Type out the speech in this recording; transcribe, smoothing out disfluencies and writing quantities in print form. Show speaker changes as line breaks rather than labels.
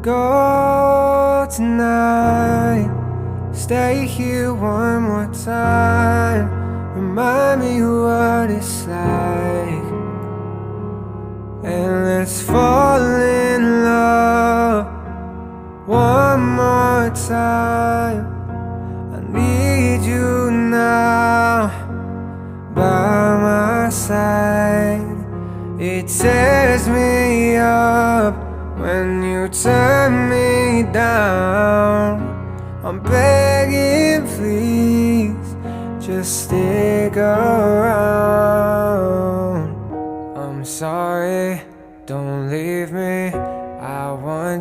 go tonight. Stay here one more time. Remind me what it's like, and let's fall in love one more time. I need you now by my side. It tears me up when you turn me down. I'm begging, please, just stick around. I'm sorry